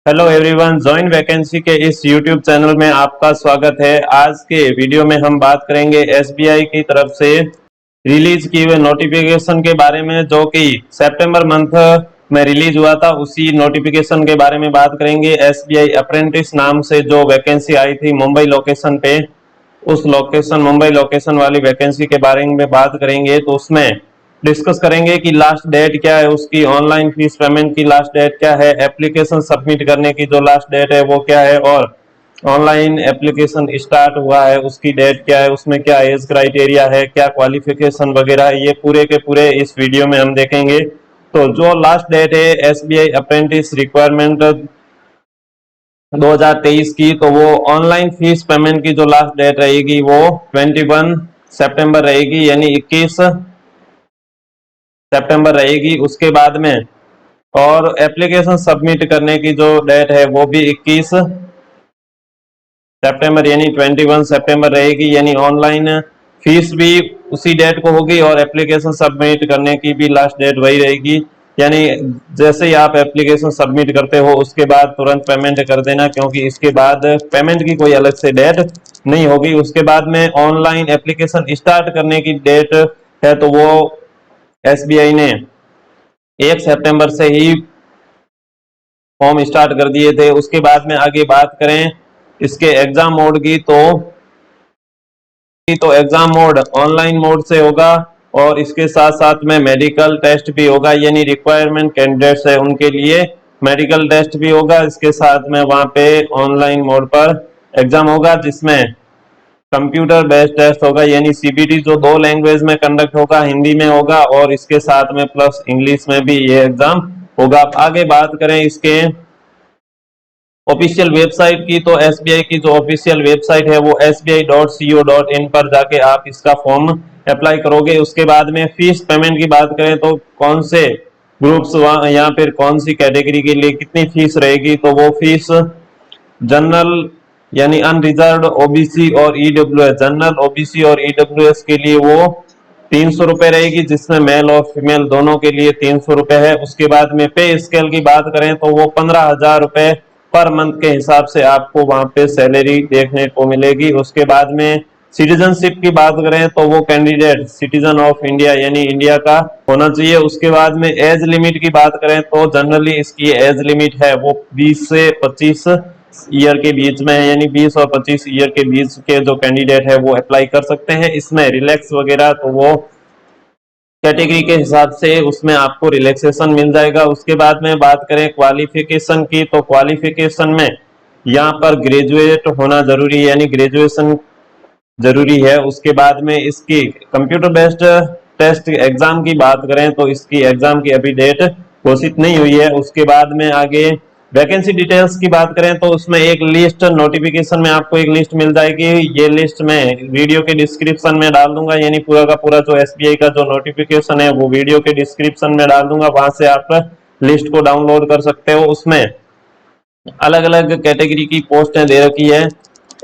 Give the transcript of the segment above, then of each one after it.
Hello everyone, join vacancy के इस YouTube channel में आपका स्वागत है। आज के वीडियो में हम बात करेंगे एसबीआई की तरफ से रिलीज किए हुए नोटिफिकेशन के बारे में, जो कि सितंबर मंथ में रिलीज हुआ था। उसी नोटिफिकेशन के बारे में बात करेंगे। एसबीआई अप्रेंटिस नाम से जो वैकेंसी आई थी मुंबई लोकेशन पे, उस लोकेशन मुंबई लोकेशन वाली वैकेंसी के बारे में बात करेंगे। तो उसमें डिस्कस करेंगे कि लास्ट डेट क्या है उसकी, ऑनलाइन फीस पेमेंट की लास्ट डेट क्या है, एप्लीकेशन सबमिट करने की जो लास्ट डेट है वो क्या है, और ऑनलाइन एप्लीकेशन स्टार्ट हुआ है उसकी डेट क्या है, उसमें क्या एज क्राइटेरिया है, क्या क्वालिफिकेशन वगैरह, ये पूरे के पूरे इस वीडियो में हम देखेंगे। तो जो लास्ट डेट है एसबीआई अप्रेंटिस रिक्वायरमेंट 2023 की, तो वो ऑनलाइन फीस पेमेंट की जो लास्ट डेट रहेगी वो 21 सितंबर रहेगी, यानी 21 सितंबर रहेगी। उसके बाद में और एप्लीकेशन सबमिट करने की जो डेट है वो भी 21 सितंबर यानी 21 सितंबर रहेगी, यानी ऑनलाइन फीस भी उसी डेट को होगी और एप्लीकेशन सबमिट करने की भी लास्ट डेट वही रहेगी। यानी जैसे ही आप एप्लीकेशन सबमिट करते हो उसके बाद तुरंत पेमेंट कर देना, क्योंकि इसके बाद पेमेंट की कोई अलग से डेट नहीं होगी। उसके बाद में ऑनलाइन एप्लीकेशन स्टार्ट करने की डेट है, तो वो एसबीआई ने 1 सितंबर से ही फॉर्म स्टार्ट कर दिए थे। उसके बाद में आगे बात करें इसके एग्जाम मोड की, तो एग्जाम मोड ऑनलाइन मोड से होगा और इसके साथ साथ में मेडिकल टेस्ट भी होगा, यानी रिक्वायरमेंट कैंडिडेट्स है उनके लिए मेडिकल टेस्ट भी होगा। इसके साथ में वहां पे ऑनलाइन मोड पर एग्जाम होगा जिसमें कंप्यूटर बेस्ड टेस्ट होगा, यानी सीबीटी, जो 2 लैंग्वेज में कंडक्ट होगा, हिंदी में होगा और इसके साथ में प्लस इंग्लिश में भी ये एग्जाम होगा। आगे बात करें इसके ऑफिशियल वेबसाइट की, तो एसबीआई की जो ऑफिशियल वेबसाइट है वो sbi.co.in पर जाके आप इसका फॉर्म अप्लाई करोगे। उसके बाद में फीस पेमेंट की बात करें तो कौन से ग्रुप्स या फिर कौन सी कैटेगरी के लिए कितनी फीस रहेगी, तो वो फीस जनरल यानी अनरिजर्व ओबीसी और ईडब्ल्यूएस, जनरल ओबीसी और ईडब्ल्यूएस के लिए वो 300 रुपए रहेगी, जिसमें मेल और फीमेल दोनों के लिए 300 रुपए है। उसके बाद में पे स्केल की बात करें तो वो 15,000 रुपए पर मंथ के हिसाब से आपको वहां पे सैलरी देखने को मिलेगी। उसके बाद में सिटीजनशिप की बात करें तो वो कैंडिडेट सिटीजन ऑफ इंडिया यानी इंडिया का होना चाहिए। उसके बाद में एज लिमिट की बात करें तो जनरली इसकी एज लिमिट है वो 20 से 25 ईयर के बीच में है, यानी 20 और 25 ईयर के बीच के जो कैंडिडेट है वो अप्लाई कर सकते हैं। इसमें रिलैक्स वगैरह तो वो कैटेगरी के हिसाब से उसमें आपको रिलैक्सेशन मिल जाएगा। उसके बाद में बात करें क्वालिफिकेशन की, तो क्वालिफिकेशन में यहाँ पर ग्रेजुएट होना जरूरी है, यानी ग्रेजुएशन जरूरी है। उसके बाद में इसकी कंप्यूटर बेस्ड टेस्ट एग्जाम की बात करें तो इसकी एग्जाम की अभी डेट घोषित नहीं हुई है। उसके बाद में आगे वैकेंसी डिटेल्स की बात करें तो उसमें एक लिस्ट नोटिफिकेशन में आपको एक लिस्ट मिल जाएगी। ये लिस्ट मैं वीडियो के डिस्क्रिप्शन में डाल दूंगा, यानी पूरा का पूरा जो एसबीआई का जो नोटिफिकेशन है वो वीडियो के डिस्क्रिप्शन में डाल दूंगा, वहां से आप लिस्ट को डाउनलोड कर सकते हो। उसमें अलग अलग कैटेगरी की पोस्टें दे रखी है,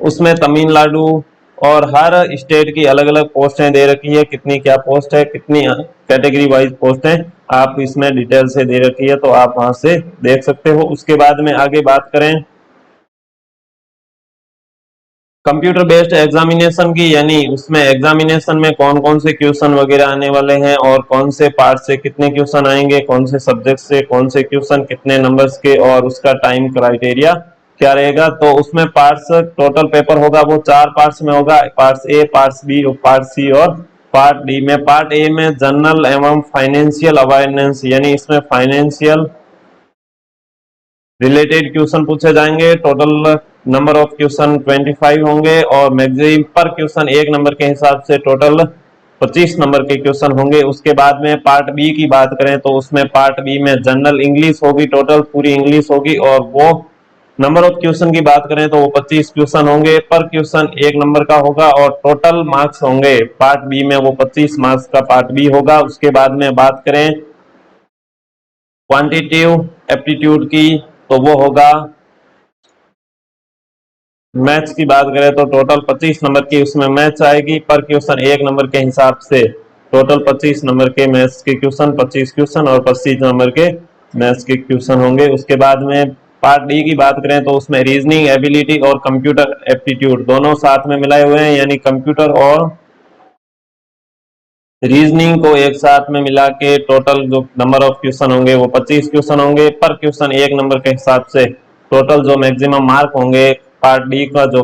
उसमें तमिलनाडु और हर स्टेट की अलग अलग पोस्टें दे रखी है, कितनी क्या पोस्ट है, कितनी कैटेगरी वाइज पोस्टें आप इसमें डिटेल से दे रखी है, तो आप वहां से देख सकते हो। उसके बाद में आगे बात करें कंप्यूटर बेस्ड एग्जामिनेशन की, यानी उसमें एग्जामिनेशन में कौन कौन से क्वेश्चन वगैरह आने वाले हैं और कौन से पार्ट से कितने क्वेश्चन आएंगे, कौन से सब्जेक्ट से कौन से क्वेश्चन कितने नंबर्स के, और उसका टाइम क्राइटेरिया क्या रहेगा। तो उसमें पार्ट्स टोटल पेपर होगा वो 4 पार्ट्स में होगा, पार्ट्स ए, पार्ट्स बी और पार्ट सी और पार्ट डी में। पार्ट ए में जनरल एवं फाइनेंशियल अवेयरनेस, यानी इसमें फाइनेंशियल रिलेटेड क्वेश्चन पूछे जाएंगे। टोटल नंबर ऑफ क्वेश्चन 25 होंगे और मैक्सिमम पर क्वेश्चन 1 नंबर के हिसाब से टोटल 25 नंबर के क्वेश्चन होंगे। उसके बाद में पार्ट बी की बात करें तो उसमें पार्ट बी में जनरल इंग्लिश होगी, टोटल पूरी इंग्लिश होगी, और वो नंबर ऑफ क्वेश्चन की बात करें तो वो 25 क्वेश्चन होंगे, पर क्वेश्चन 1 नंबर का होगा और टोटल मार्क्स होंगे पार्ट बी में वो 25 मार्क्स का पार्ट बी होगा। उसके बाद में बात करें क्वांटिटेटिव एप्टीट्यूड की, तो वो होगा मैथ्स की बात करें तो टोटल 25 नंबर की उसमें मैथ्स आएगी, पर क्वेश्चन 1 नंबर के हिसाब से टोटल 25 नंबर के मैथ्स के क्वेश्चन 25 क्वेश्चन और 25 नंबर के मैथ्स के क्वेश्चन होंगे। उसके बाद में पार्ट डी की बात करें तो उसमें रीजनिंग एबिलिटी और कंप्यूटर एप्टीट्यूड दोनों साथ में मिलाए हुए हैं, यानी कंप्यूटर और रीजनिंग को एक साथ में मिला के टोटल जो नंबर ऑफ क्वेश्चन होंगे वो 25 क्वेश्चन होंगे। पर क्वेश्चन 1 नंबर के हिसाब से टोटल जो मैक्सिमम मार्क होंगे पार्ट डी का जो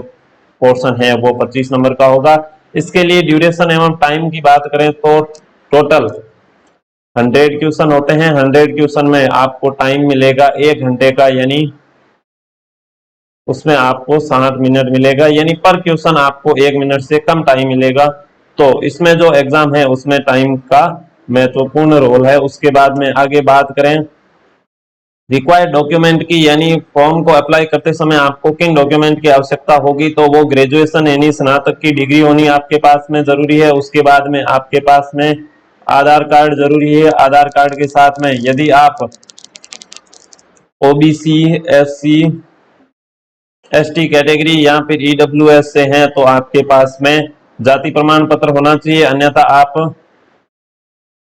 पोर्शन है वो 25 नंबर का होगा। इसके लिए ड्यूरेशन एवं टाइम की बात करें तो टोटल 100 क्वेश्चन होते हैं। 100 क्वेश्चन में आपको टाइम मिलेगा 1 घंटे का, यानी उसमें आपको 60 मिनट मिलेगा, यानी पर क्वेश्चन आपको 1 मिनट से कम टाइम मिलेगा। तो इसमें जो एग्जाम है उसमें टाइम का महत्वपूर्ण रोल है। उसके बाद में आगे बात करें रिक्वायर्ड डॉक्यूमेंट की, यानी फॉर्म को अप्लाई करते समय आपको किन डॉक्यूमेंट की आवश्यकता होगी, तो वो ग्रेजुएशन यानी स्नातक की डिग्री होनी आपके पास में जरूरी है। उसके बाद में आपके पास में आधार कार्ड जरूरी है। आधार कार्ड के साथ में यदि आप ओबीसी, एससी, एसटी कैटेगरी या फिर ईडब्ल्यूएस से हैं तो आपके पास में जाति प्रमाण पत्र होना चाहिए, अन्यथा आप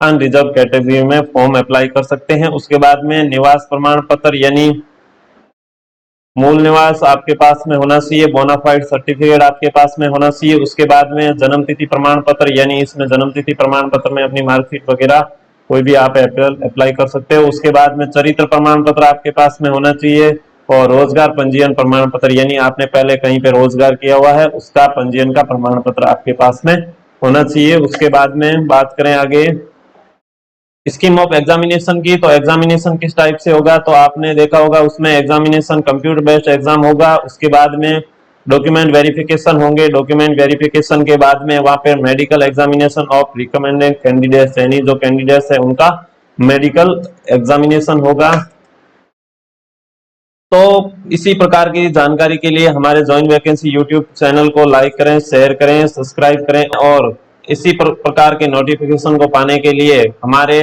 अनरिजर्व कैटेगरी में फॉर्म अप्लाई कर सकते हैं। उसके बाद में निवास प्रमाण पत्र यानी मूल निवास आपके पास में होना चाहिए, बोनाफाइड सर्टिफिकेट आपके पास में होना चाहिए। उसके बाद में जन्म तिथि प्रमाण पत्र, यानी इसमें जन्म तिथि प्रमाण पत्र में अपनी मार्कशीट वगैरह कोई भी आप अप्लाई कर सकते हो। उसके बाद में चरित्र प्रमाण पत्र आपके पास में होना चाहिए और रोजगार पंजीयन प्रमाण पत्र, यानी आपने पहले कहीं पे रोजगार किया हुआ है उसका पंजीयन का प्रमाण पत्र आपके पास में होना चाहिए। उसके बाद में बात करें आगे स्कीम ऑफ एग्जामिनेशन की, तो एग्जामिनेशन किस टाइप से होगा, तो आपने देखा होगा उसमें एग्जामिनेशन कंप्यूटर बेस्ड एग्जाम होगा। उसके बाद में डॉक्यूमेंट वेरिफिकेशन होंगे। डॉक्यूमेंट वेरिफिकेशन के बाद में वहां पे medical examination of recommended candidates, यानी जो कैंडिडेट्स है उनका मेडिकल एग्जामिनेशन होगा। तो इसी प्रकार की जानकारी के लिए हमारे ज्वाइन वैकेंसी यूट्यूब चैनल को लाइक करें, शेयर करें, सब्सक्राइब करें और इसी प्रकार के नोटिफिकेशन को पाने के लिए हमारे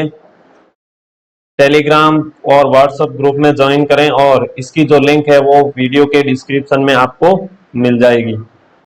टेलीग्राम और व्हाट्सएप ग्रुप में ज्वाइन करें और इसकी जो लिंक है वो वीडियो के डिस्क्रिप्शन में आपको मिल जाएगी।